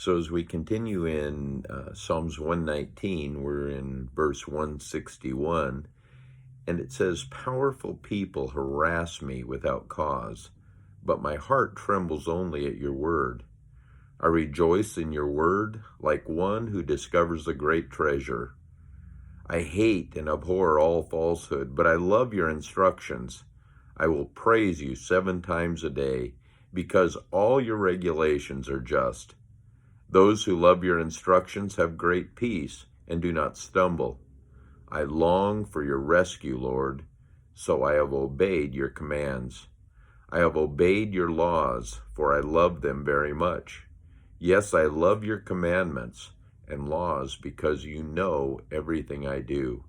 So as we continue in Psalms 119, we're in verse 161, and it says, "Powerful people harass me without cause, but my heart trembles only at your word. I rejoice in your word like one who discovers a great treasure. I hate and abhor all falsehood, but I love your instructions. I will praise you 7 times a day, because all your regulations are just. Those who love your instructions have great peace and do not stumble. I long for your rescue, Lord, so I have obeyed your commands. I have obeyed your laws, for I love them very much. Yes, I love your commandments and laws because you know everything I do."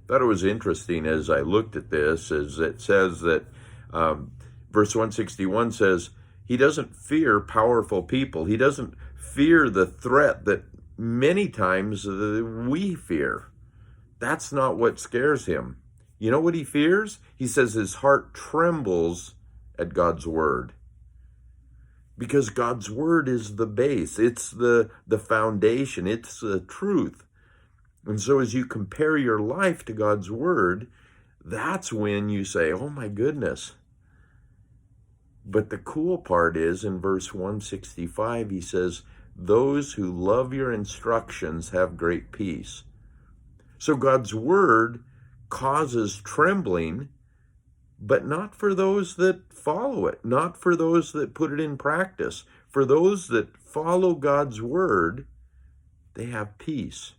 Thought it was interesting as I looked at this, as it says that verse 161 says, he doesn't fear powerful people. He doesn't fear the threat that many times we fear. That's not what scares him. You know what he fears? He says his heart trembles at God's word. Because God's word is the base. It's the foundation. It's the truth. And so as you compare your life to God's word, that's when you say, oh my goodness. But the cool part is in verse 165, he says, those who love your instructions have great peace. So God's word causes trembling, but not for those that follow it, not for those that put it in practice. For those that follow God's word, they have peace.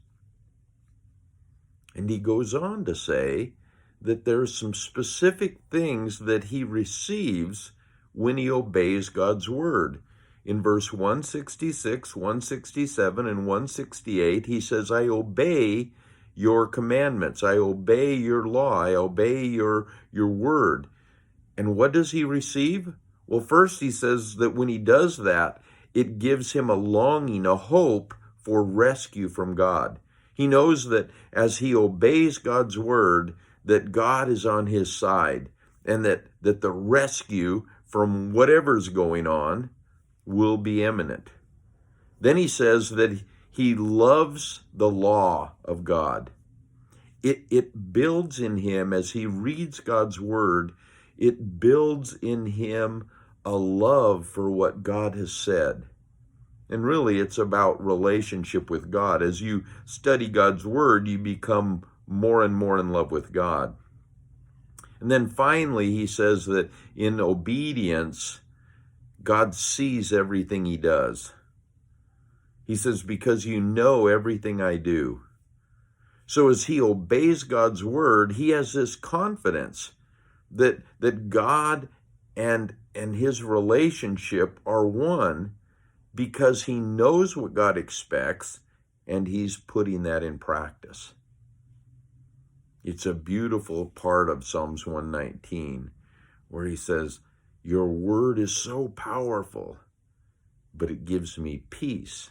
And he goes on to say that there's some specific things that he receives when he obeys God's word. In verse 166, 167, and 168, he says, I obey your commandments. I obey your law. I obey your word. And what does he receive? Well, first he says that when he does that, it gives him a longing, a hope for rescue from God. He knows that as he obeys God's word, that God is on his side, and that the rescue from whatever's going on will be imminent. Then he says that he loves the law of God. It builds in him, as he reads God's word, it builds in him a love for what God has said. And really, it's about relationship with God. As you study God's word, you become more and more in love with God. And then finally, he says that in obedience, God sees everything he does. He says, because you know everything I do. So as he obeys God's word, he has this confidence that God and his relationship are one, because he knows what God expects and he's putting that in practice. It's a beautiful part of Psalms 119 where he says, your word is so powerful, but it gives me peace.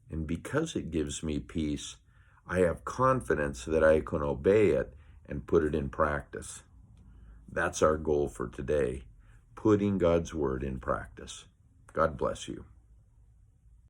And because it gives me peace, I have confidence that I can obey it and put it in practice. That's our goal for today, putting God's word in practice. God bless you.